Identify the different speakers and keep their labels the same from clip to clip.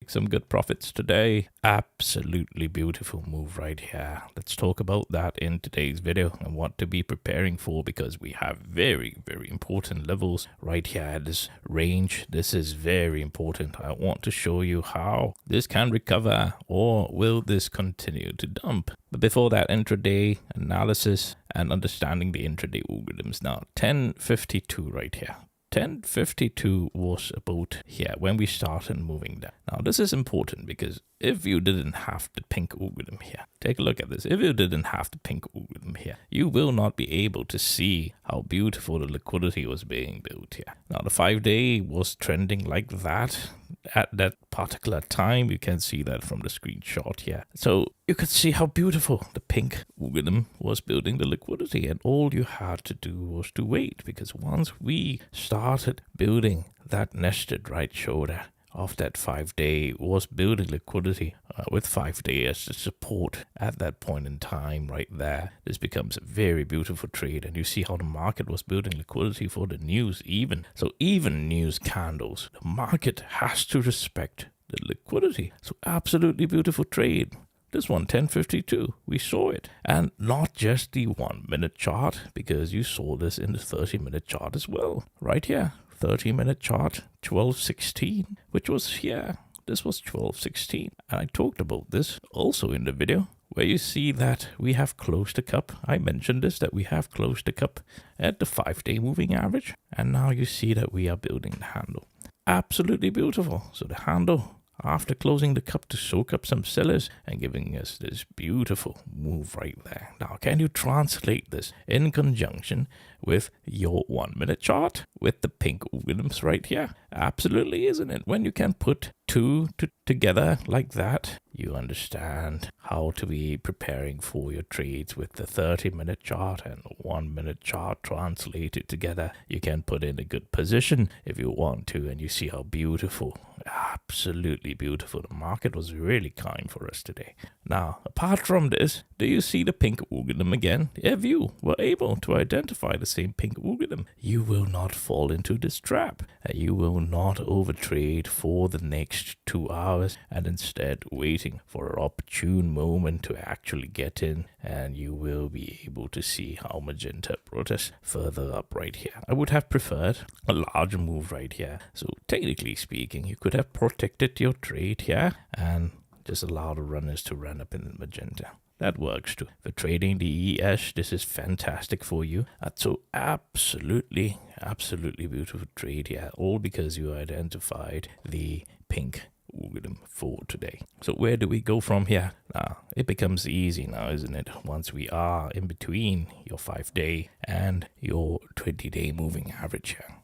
Speaker 1: make some good profits today. Absolutely beautiful move right here. Let's talk about that in today's video and what to be preparing for, because we have very, very important levels right here at this range. This is very important. I want to show you how this can recover, or will this continue to dump. But before that, intraday analysis and understanding the intraday algorithms. Now 1052 right here. 1052 was about here when we started moving down. Now this is important because if you didn't have the pink algorithm here, take a look at this. If you didn't have the pink algorithm here, you will not be able to see how beautiful the liquidity was being built here. Now the 5-day was trending like that at that particular time. You can see that from the screenshot here. So you could see how beautiful the pink algorithm was building the liquidity, and all you had to do was to wait, because once we started building that nested right shoulder of that 5-day was building liquidity with 5-day as the support at that point in time right there. This becomes a very beautiful trade, and you see how the market was building liquidity for the news even. So even news candles, the market has to respect the liquidity. So absolutely beautiful trade. This one, 1052, we saw it. And not just the 1-minute chart, because you saw this in the 30-minute chart as well. Right here, 30-minute chart, 1216, which was here. This was 1216. And I talked about this also in the video, where you see that we have closed the cup. I mentioned this, that we have closed the cup at the 5-day moving average. And now you see that we are building the handle. Absolutely beautiful. So the handle, after closing the cup to soak up some sellers and giving us this beautiful move right there. Now, can you translate this in conjunction with your 1-minute chart with the pink algorithms right here? Absolutely, isn't it? When you can put two together like that, you understand how to be preparing for your trades with the 30-minute chart and 1-minute chart translated together. You can put in a good position if you want to, and you see how beautiful, absolutely beautiful. The market was really kind for us today. Now, apart from this, do you see the pink algorithm again? If you were able to identify the same pink algorithm, you will not fall into this trap. You will not overtrade for the next 2 hours and instead waiting for an opportune moment to actually get in, and you will be able to see how magenta brought us further up right here. I would have preferred a larger move right here. So technically speaking, you could have protected your trade here and just allow the runners to run up in the magenta. That works too. For trading the ES, this is fantastic for you. So absolutely beautiful trade here, all because you identified the pink algorithm for today. So where do we go from here? Now, it becomes easy now, isn't it? Once we are in between your 5-day and your 20-day moving average here.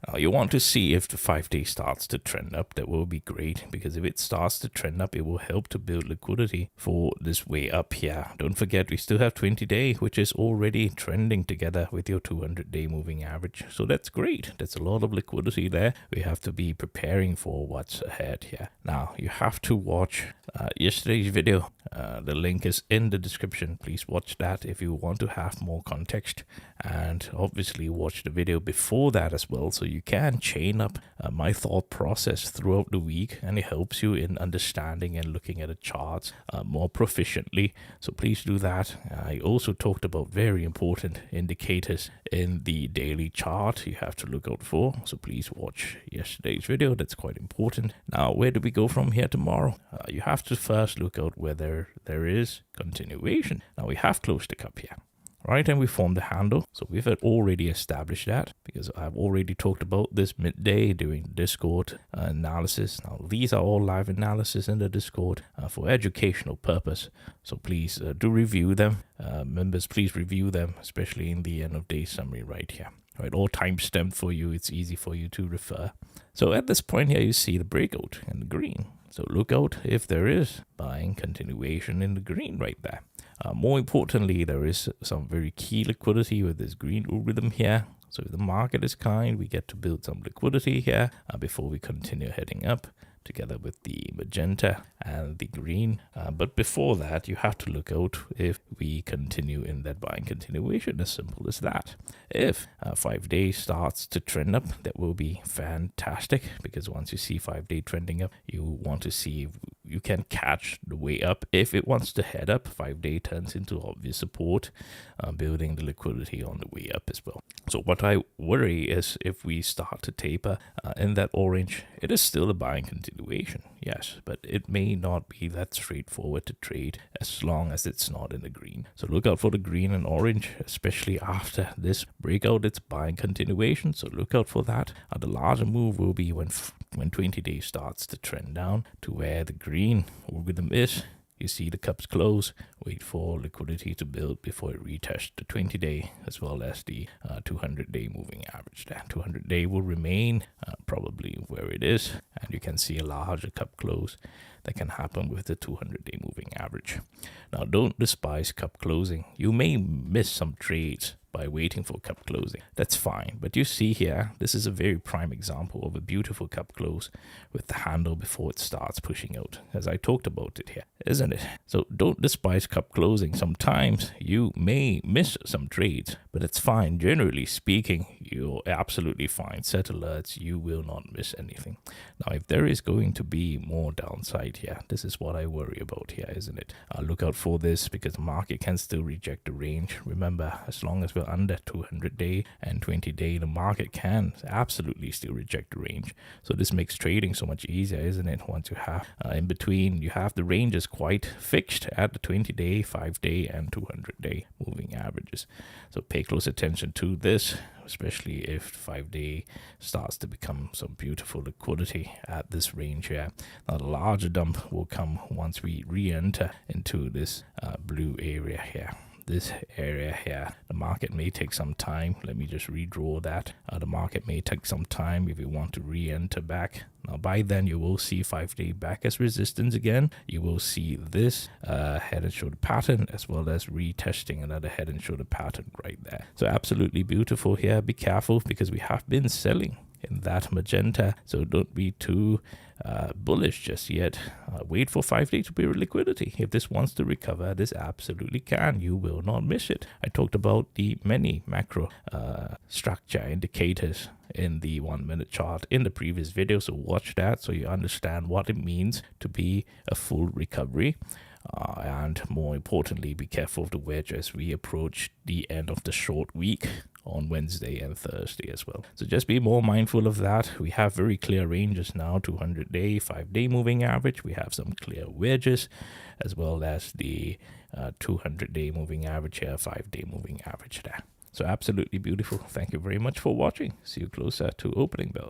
Speaker 1: Now, you want to see if the 5-day starts to trend up. That will be great, because if it starts to trend up, it will help to build liquidity for this way up here. Don't forget, we still have 20-day, which is already trending together with your 200-day moving average. So that's great. That's a lot of liquidity there. We have to be preparing for what's ahead here. Now, you have to watch yesterday's video. The link is in the description. Please watch that if you want to have more context, and obviously watch the video before that as well, so you can chain up my thought process throughout the week, and it helps you in understanding and looking at the charts more proficiently. So please do that. I also talked about very important indicators in the daily chart you have to look out for, so please watch yesterday's video. That's quite important. Now, where do we go from here tomorrow? You have to first look out whether there is continuation. Now, we have closed the cup here, right? And we formed the handle. So we've already established that, because I've already talked about this midday during Discord analysis. Now, these are all live analysis in the Discord for educational purpose. So please do review them. Members, please review them, especially in the end of day summary right here. Right, all time stamped for you. It's easy for you to refer. So at this point here, you see the breakout in the green. So look out if there is buying continuation in the green right there. More importantly, there is some very key liquidity with this green algorithm here. So if the market is kind, we get to build some liquidity here before we continue heading up. together with the magenta and the green. But before that, you have to look out if we continue in that buying continuation, as simple as that. If 5 days starts to trend up, that will be fantastic, because once you see 5 day trending up, you want to see if you can catch the way up. If it wants to head up, 5 day turns into obvious support, building the liquidity on the way up as well. So what I worry is if we start to taper in that orange, it is still a buying continuation, yes, but it may not be that straightforward to trade as long as it's not in the green. So look out for the green and orange, especially after this breakout. It's buying continuation, so look out for that. The larger move will be when 20 days starts to trend down to where the green algorithm is. You see the cups close, wait for liquidity to build before it retests the 20-day as well as the 200-day moving average. That 200-day will remain probably where it is, and you can see a larger cup close that can happen with the 200-day moving average. Now, don't despise cup closing. You may miss some trades by waiting for cup closing. That's fine. But you see here, this is a very prime example of a beautiful cup close with the handle before it starts pushing out, as I talked about it here, isn't it? So don't despise cup closing. Sometimes you may miss some trades, but it's fine. Generally speaking, you're absolutely fine. Set alerts, you will not miss anything. Now, if there is going to be more downside here, this is what I worry about here, isn't it? Look out for this, because the market can still reject the range. Remember, as long as we're under 200-day and 20-day, the market can absolutely still reject the range. So this makes trading so much easier, isn't it? Once you have in between, you have the ranges quite fixed at the 20-day, 5-day, and 200-day moving averages. So pay close attention to this, especially if 5-day starts to become some beautiful liquidity at this range here. Now, the larger dump will come once we re-enter into this blue area here. This area here, the market may take some time. Let me just redraw that. The market may take some time if you want to re-enter back. Now, by then, you will see 5-day back as resistance again. You will see this head and shoulder pattern, as well as retesting another head and shoulder pattern right there. So absolutely beautiful here. Be careful, because we have been selling in that magenta, so don't be too bullish just yet. Wait for 5-day to build liquidity. If this wants to recover, this absolutely can. You will not miss it. I talked about the many macro structure indicators in the 1-minute chart in the previous video, so watch that so you understand what it means to be a full recovery. And more importantly, be careful of the wedge as we approach the end of the short week on Wednesday and Thursday as well. So just be more mindful of that. We have very clear ranges now, 200-day, 5-day moving average. We have some clear wedges, as well as the 200-day moving average here, 5-day moving average there. So absolutely beautiful. Thank you very much for watching. See you closer to opening bell.